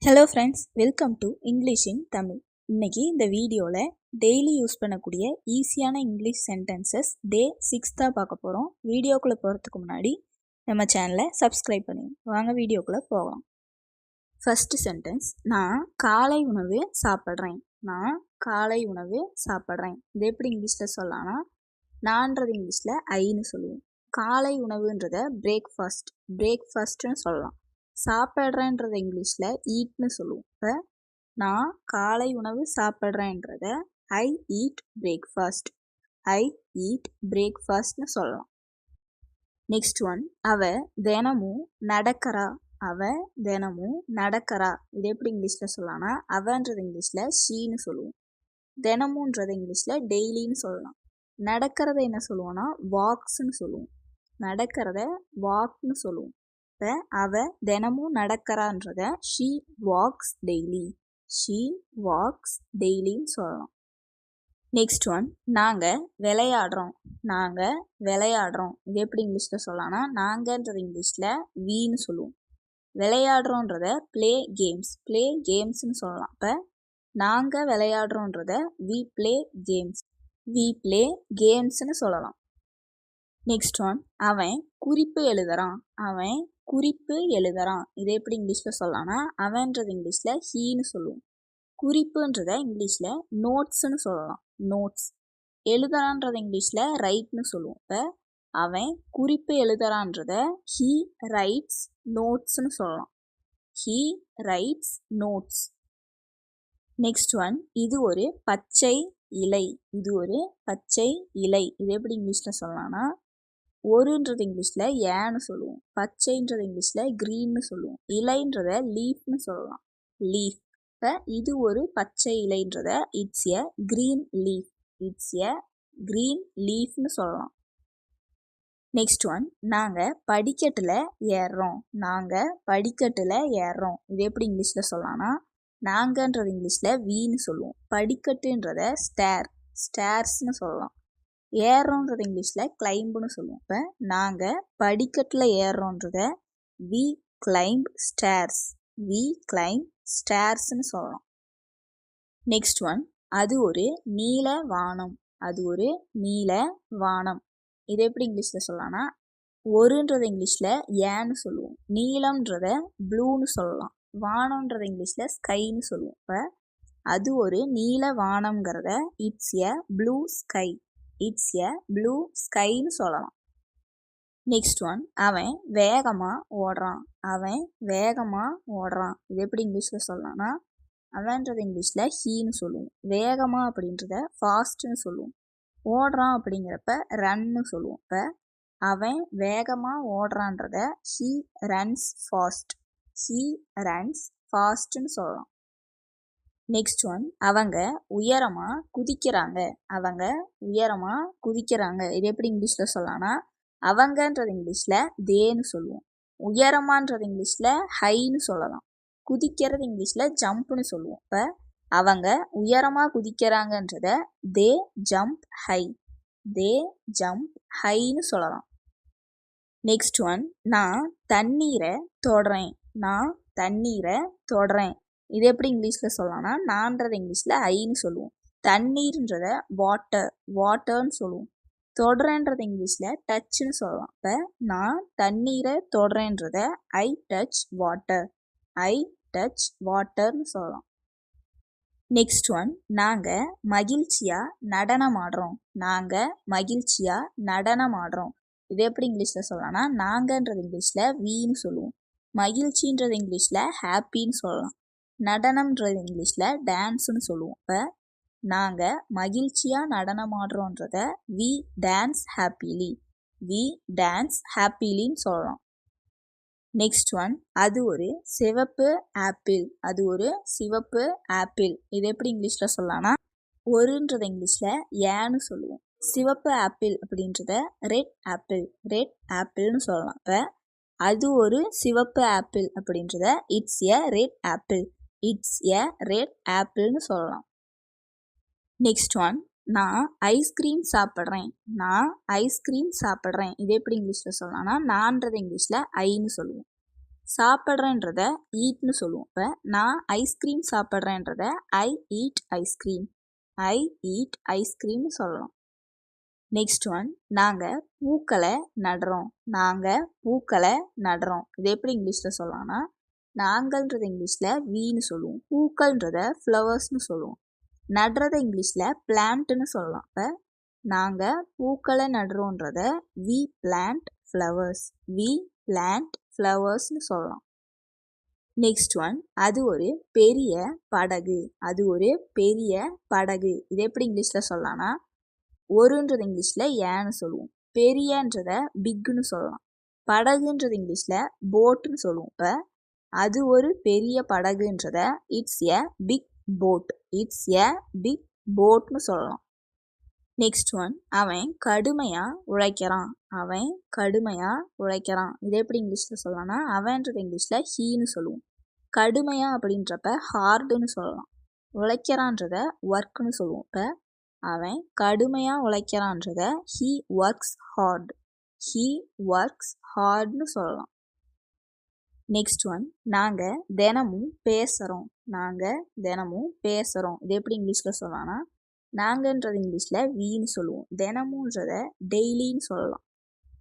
Hello friends, welcome to English இன் தமிழ். இன்னைக்கு இந்த வீடியோவில் டெய்லி யூஸ் பண்ணக்கூடிய ஈஸியான இங்கிலீஷ் சென்டென்சஸ் டே 6 பார்க்க போகிறோம். வீடியோக்குள்ளே போகிறதுக்கு முன்னாடி நம்ம சேனலை சப்ஸ்கிரைப் பண்ணுங்க. வாங்க வீடியோக்குள்ளே போகலாம். ஃபர்ஸ்ட் சென்டென்ஸ், நான் காலை உணவு சாப்பிட்றேன். நான் காலை உணவு சாப்பிட்றேன். இது எப்படி இங்கிலீஷில் சொல்லலாம்னா, நான்றது இங்கிலீஷில் ஐன்னு சொல்லுவோம். காலை உணவுன்றத பிரேக்ஃபாஸ்ட்னு சொல்லலாம். சாப்பிட்றேன்றத இங்கிலீஷில் ஈட்னு சொல்லுவோம். இப்போ நான் காலை உணவு சாப்பிட்றேன்றத ஐ ஈட் பிரேக்ஃபாஸ்ட்னு சொல்லலாம். நெக்ஸ்ட் ஒன், அவ தினமும் நடக்கிறா. இது எப்படி இங்கிலீஷில் சொல்லலாம்னா, அவன்றது இங்கிலீஷில் ஷீன்னு சொல்லுவோம். தினமுன்றது இங்கிலீஷில் டெய்லின்னு சொல்லலாம். நடக்கிறத என்ன சொல்லுவோம்னா வாக்ஸ்ன்னு சொல்லுவோம். வாக்னு சொல்லுவோம். இப்போ அவ தினமும் நடக்கிறான்றத ஷீ வாக்ஸ் டெய்லின்னு சொல்லலாம். நெக்ஸ்ட் ஒன், நாங்கள் விளையாடுறோம். இது எப்படி இங்கிலீஷில் சொல்லலாம்னா, நாங்கன்றது இங்கிலீஷில் வீன்னு சொல்லுவோம். விளையாடுறோன்றத ப்ளே கேம்ஸ்னு சொல்லலாம். இப்போ நாங்கள் விளையாடுறோன்றத வி ப்ளே கேம்ஸ்னு சொல்லலாம். நெக்ஸ்ட் ஒன், அவன் குறிப்பு எழுதுறான். இது எப்படி இங்கிலீஷில் சொல்லலாம்னா, அவன்றது இங்கிலீஷில் ஹீன்னு சொல்லுவோம். குறிப்புன்றத இங்கிலீஷில் நோட்ஸ்னு சொல்லலாம். எழுதுறான்றத இங்கிலீஷில் ரைட்னு சொல்லுவோம். இப்போ அவன் குறிப்பு எழுதுறான்றத ஹீ ரைட்ஸ் நோட்ஸ்னு சொல்லலாம். நெக்ஸ்ட் ஒன், இது ஒரு பச்சை இலை. இது எப்படி இங்கிலீஷில் சொல்லலாம்னா, ஒருன்றது இங்கிலீஷில் ஏன்னு சொல்லுவோம். பச்சைன்றது இங்கிலீஷில் க்ரீன்னு சொல்லுவோம். இலைன்றத லீஃப்னு சொல்லலாம். இப்போ இது ஒரு பச்சை இலைன்றத இட்ஸ் எ க்ரீன் லீஃப்னு சொல்லலாம். நெக்ஸ்ட் ஒன், நாங்கள் படிக்கட்டில் ஏறுறோம். இது எப்படி இங்கிலீஷில் சொல்லலாம்னா, நாங்கன்றது இங்கிலீஷில் வீன்னு சொல்லுவோம். படிக்கட்டுன்றத ஸ்டேர்ஸ்னு சொல்லலாம். ஏறுறோன்றது இங்கிலீஷில் கிளைம்புன்னு சொல்லுவோம். இப்போ நாங்கள் படிக்கட்டில் ஏறுறோன்றத வி கிளைம்ப் ஸ்டேர்ஸ்னு சொல்லலாம். நெக்ஸ்ட் ஒன், அது ஒரு நீல வானம். இது எப்படி இங்கிலீஷில் சொல்லலாம்னா, ஒருன்றது இங்கிலீஷில் ஏன்னு சொல்லுவோம். நீலம்ன்றத ப்ளூன்னு சொல்லலாம். வானம்ன்றது இங்கிலீஷில் ஸ்கைன்னு சொல்லுவோம். இப்போ அது ஒரு நீல வானம்ங்கிறத இட்ஸ் எ ப்ளூ ஸ்கைன்னு சொல்லலாம். நெக்ஸ்ட் ஒன், அவன் வேகமாக ஓடுறான். இது எப்படி இங்கிலீஷில் சொல்லலாம்னா, அவன்றது இங்கிலீஷில் ஹீன்னு சொல்லுவோம். வேகமாக அப்படின்றத ஃபாஸ்ட்னு சொல்லுவோம். ஓடுறான் அப்படிங்கிறப்ப ரன்னு சொல்லுவோம். இப்போ அவன் வேகமாக ஓடுறான்றத ஹீ ரன்ஸ் ஃபாஸ்ட்னு சொல்லலாம். நெக்ஸ்ட் ஒன், அவங்க உயரமாக குதிக்கிறாங்க. இது எப்படி இங்கிலீஷில் சொல்லலாம்னா, அவங்கன்றது இங்கிலீஷில் தேன்னு சொல்லுவோம். உயரமான்றது இங்கிலீஷில் ஹைன்னு சொல்லலாம். குதிக்கிறது இங்கிலீஷில் ஜம்ப்னு சொல்லுவோம். இப்போ அவங்க உயரமாக குதிக்கிறாங்கன்றத தே ஜம்ப் ஹைன்னு சொல்லலாம். நெக்ஸ்ட் ஒன், நான் தண்ணீரை தொடுறேன். இது எப்படி இங்கிலீஷில் சொல்லலாம்னா, நான்றது இங்கிலீஷில் ஐன்னு சொல்லுவோம். தண்ணீர்ன்றத வாட்டர்னு சொல்லுவோம். தொடுறேன்றது இங்கிலீஷில் டச்னு சொல்லலாம். இப்போ நான் தண்ணீரை தொடுறேன்றத ஐ டச் வாட்டர்னு சொல்லலாம். நெக்ஸ்ட் ஒன், நாங்கள் மகிழ்ச்சியாக நடனமாடுறோம். இது எப்படி இங்கிலீஷில் சொல்லலாம்னா, நாங்கன்றது இங்கிலீஷில் வீன்னு சொல்லுவோம். மகிழ்ச்சின்றது இங்கிலீஷில் ஹாப்பின்னு சொல்லலாம். நடனம்ன்றது இங்கிலீஷில் டான்ஸ்னு சொல்லுவோம். இப்போ நாங்கள் மகிழ்ச்சியாக நடனமாடுறோன்றத வி டான்ஸ் ஹாப்பிலின்னு சொல்லலாம். நெக்ஸ்ட் ஒன், அது ஒரு சிவப்பு ஆப்பிள். இது எப்படி இங்கிலீஷில் சொல்லலாம்னா, ஒருன்றது இங்கிலீஷில் ஏன்னு சொல்லுவோம். சிவப்பு ஆப்பிள் அப்படின்றத ரெட் ஆப்பிள்னு சொல்லலாம். இப்போ அது ஒரு சிவப்பு ஆப்பிள் அப்படின்றத இட்ஸ் எ ரெட் ஆப்பிள்னு சொல்லலாம். நெக்ஸ்ட் ஒன், நான் ஐஸ்கிரீம் சாப்பிட்றேன். இது எப்படி இங்கிலீஷில் சொல்லலாம்னா, நான்றது இங்கிலீஷில் ஐன்னு சொல்லுவோம். சாப்பிட்றேன்றத ஈட்னு சொல்லுவோம். இப்போ நான் ஐஸ்கிரீம் சாப்பிட்றேன்றத I eat ice cream. I eat ஐஸ்கிரீம்னு சொல்லலாம். நெக்ஸ்ட் ஒன், நாங்கள் பூக்களை நடுறோம். நாங்கள் பூக்களை நடுறோம். இது எப்படி இங்கிலீஷில் சொல்லலாம்னா, நாங்கள்ன்றது இங்கிலீஷில் வீன்னு சொல்லுவோம். பூக்கள்ன்றத ஃப்ளவர்ஸ்னு சொல்லுவோம். நடுறத இங்கிலீஷில் பிளான்ட்னு சொல்லலாம். இப்போ நாங்கள் பூக்களை நடுறோன்றத we plant flowers. We plant ஃப்ளவர்ஸ்னு சொல்லலாம். நெக்ஸ்ட் ஒன், அது ஒரு பெரிய படகு. அது ஒரு பெரிய படகு. இது எப்படி இங்கிலீஷில் சொல்லலாம்னா, ஒருன்றது இங்கிலீஷில் ஏன்னு சொல்லுவோம். பெரியன்றத பிக்குன்னு சொல்லலாம். படகுன்றது இங்கிலீஷில் போட்டுன்னு சொல்லுவோம். இப்போ அது ஒரு பெரிய படகுன்றத it's a big boat. It's a big போட்னு சொல்லலாம். நெக்ஸ்ட் ஒன், அவன் கடுமையாக உழைக்கிறான். அவன் கடுமையாக உழைக்கிறான். இது எப்படி இங்கிலீஷில் சொல்லலாம்னா, அவன்றது இங்கிலீஷில் ஹீன்னு சொல்லுவோம். கடுமையாக அப்படின்றப்ப ஹார்டுன்னு சொல்லலாம். உழைக்கிறான்றத ஒர்க்குன்னு சொல்லுவோம். இப்போ அவன் கடுமையாக உழைக்கிறான்றத he works hard. He works ஹார்ட்னு சொல்லலாம். நெக்ஸ்ட் ஒன், நாங்கள் தினமும் பேசுகிறோம். நாங்கள் தினமும் பேசுகிறோம். இது எப்படி இங்கிலீஷில் சொல்லலாம்னா, நாங்கன்றது இங்கிலீஷில் வீன்னு சொல்லுவோம். தினமுன்றத டெய்லின்னு சொல்லலாம்.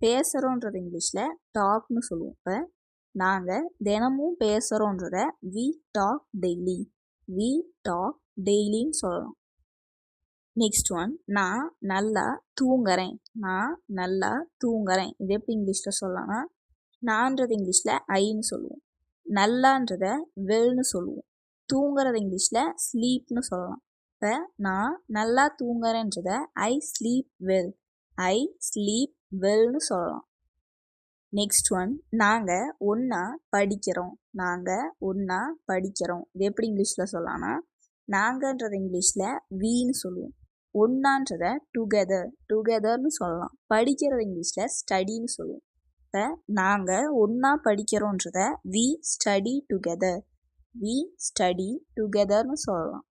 பேசுகிறோன்றது இங்கிலீஷில் டாக்னு சொல்லுவோம். இப்போ நாங்கள் தினமும் பேசுகிறோன்றத we talk daily. We talk டெய்லின்னு சொல்லலாம். நெக்ஸ்ட் ஒன், நான் நல்லா தூங்குறேன். நான் நல்லா தூங்குறேன். இது எப்படி இங்கிலீஷில் சொல்லலாம்னா, நான்றது இங்கிலீஷில் ஐன்னு சொல்லுவோம். நல்லான்றத வெல்னு சொல்லுவோம். தூங்குறது இங்கிலீஷில் ஸ்லீப்னு சொல்லலாம். இப்போ நான் நல்லா தூங்குறேன்றத I sleep well. I sleep வெல்னு சொல்லலாம். நெக்ஸ்ட் ஒன், நாங்கள் ஒன்றா படிக்கிறோம். நாங்கள் ஒன்றா படிக்கிறோம். இது எப்படி இங்கிலீஷில் சொல்லலாம்னா, நாங்கன்றது இங்கிலீஷில் வீன்னு சொல்லுவோம். ஒன்றான்றத டுகெதர். டுகெதர்னு சொல்லலாம். படிக்கிறது இங்கிலீஷில் ஸ்டடின்னு சொல்லுவோம். இப்போ நாங்கள் ஒன்றா படிக்கிறோன்றத we study together. We study டுகெதர்னு சொல்லலாம்.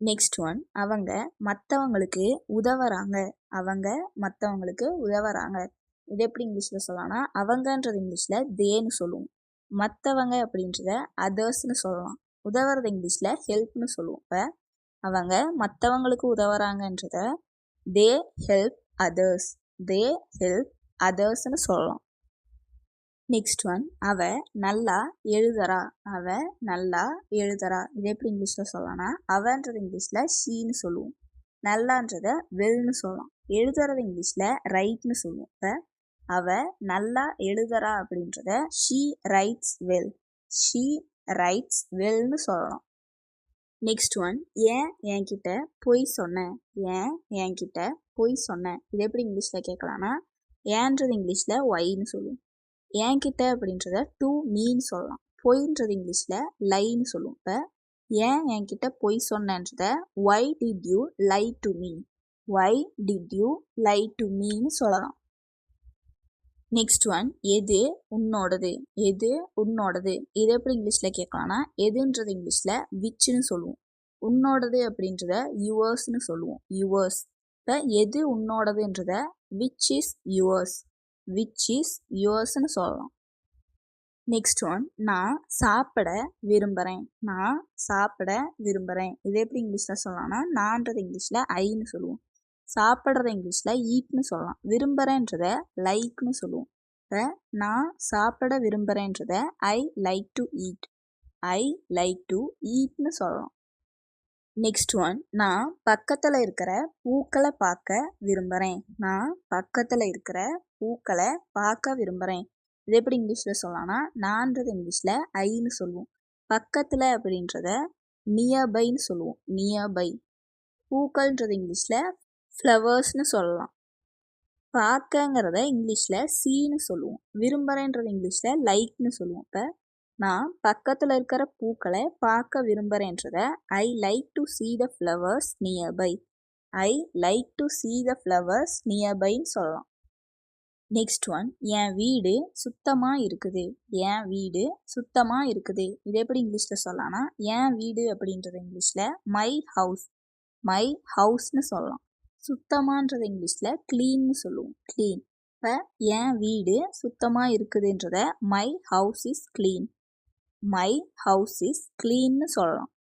நெக்ஸ்ட் ஒன், அவங்க மற்றவங்களுக்கு உதவுறாங்க. அவங்க மற்றவங்களுக்கு உதவுறாங்க. இது எப்படி இங்கிலீஷில் சொல்லலாம்னா, அவங்கன்றது இங்கிலீஷில் தேன்னு சொல்லுவோம். மற்றவங்க அப்படின்றத அதர்ஸ்னு சொல்லலாம். உதவுறது இங்கிலீஷில் ஹெல்ப்னு சொல்லுவோம். இப்போ அவங்க மற்றவங்களுக்கு உதவுறாங்கன்றத they help others. They help அதர்ஸ்னு சொல்லலாம். நெக்ஸ்ட் ஒன், அவ நல்லா எழுதுறா. அவ நல்லா எழுதுறா. இது எப்படி இங்கிலீஷில் சொல்லலாம்னா, அவன்றது இங்கிலீஷில் ஷீன்னு சொல்லுவோம். நல்லான்றத வெல்னு சொல்லலாம். எழுதுறது இங்கிலீஷில் ரைட்னு சொல்லுவோம். இப்போ அவ நல்லா எழுதுறா அப்படின்றத she writes well. She writes வெல்னு சொல்லலாம். நெக்ஸ்ட் ஒன், ஏன் என்கிட்ட பொய் சொன்னேன். ஏன் என்கிட்ட பொய் சொன்னேன். இது எப்படி இங்கிலீஷில் கேட்கலாம்னா, ஏன்றது இங்கிலீஷில் ஒய்ன்னு சொல்லுவோம். என்கிட்ட அப்படின்றத டு மீன்னு சொல்லலாம். பொய்ன்றது இங்கிலீஷில் லைன்னு சொல்லுவோம். இப்போ ஏன் என்கிட்ட பொய் சொன்னன்றத why did you lie to me. Why did you lie to மீன்னு சொல்லலாம். நெக்ஸ்ட் ஒன், எது உன்னோடது. எது உன்னோடது. இது எப்படி இங்கிலீஷில் கேட்கலாம்னா, எதுன்றது இங்கிலீஷில் விச்னு சொல்லுவோம். உன்னோடது அப்படின்றத யுவர்ஸ்னு சொல்லுவோம். யுவர்ஸ். இப்போ எது உன்னோடதுன்றத which is yours. Which is யுவர்ஸ்னு சொல்லலாம். நெக்ஸ்ட் ஒன், நான் சாப்பிட விரும்புகிறேன். நான் சாப்பிட விரும்புகிறேன். இது எப்படி இங்கிலீஷில் சொல்லலாம்னா, நான்றது இங்கிலீஷில் ஐன்னு சொல்லுவோம். சாப்பிட்றத இங்கிலீஷில் ஈட்னு சொல்லலாம். விரும்புகிறேன்றத லைக்னு சொல்லுவோம். இப்போ நான் சாப்பிட விரும்புகிறேன்றத I like to eat. I like to ஈட்னு சொல்லலாம். நெக்ஸ்ட் ஒன், நான் பக்கத்தில் இருக்கிற பூக்களை பார்க்க விரும்புகிறேன். நான் பக்கத்தில் இருக்கிற பூக்களை பார்க்க விரும்புகிறேன். இது எப்படி இங்கிலீஷில் சொல்லலாம்னா, நான்றது இங்கிலீஷில் ஐன்னு சொல்லுவோம். பக்கத்தில் அப்படின்றத நியர்பைன்னு சொல்லுவோம். நியர்பை. பூக்கள்ன்றது இங்கிலீஷில் ஃப்ளவர்ஸ்னு சொல்லலாம். பார்க்கங்கிறத இங்கிலீஷில் சீன்னு சொல்லுவோம். விரும்புகிறேன்றது இங்கிலீஷில் லைக்னு சொல்லுவோம். இப்போ நான் பக்கத்தில் இருக்கிற பூக்களை பார்க்க விரும்புகிறேன்றத I like to see the flowers nearby. I like to see the flowers நியர்பைன்னு சொல்லலாம். நெக்ஸ்ட் ஒன், என் வீடு சுத்தமாக இருக்குது. என் வீடு சுத்தமாக இருக்குது. இது எப்படி இங்கிலீஷில் சொல்லலாம்னா, என் வீடு அப்படின்றது இங்கிலீஷில் மை ஹவுஸ். மை ஹவுஸ்னு சொல்லலாம். சுத்தமான்றது இங்கிலீஷில் க்ளீன்னு சொல்லுவோம். க்ளீன். இப்போ என் வீடு சுத்தமாக இருக்குதுன்றத my house is clean. My house is க்ளீன்னு சொல்லலாம்.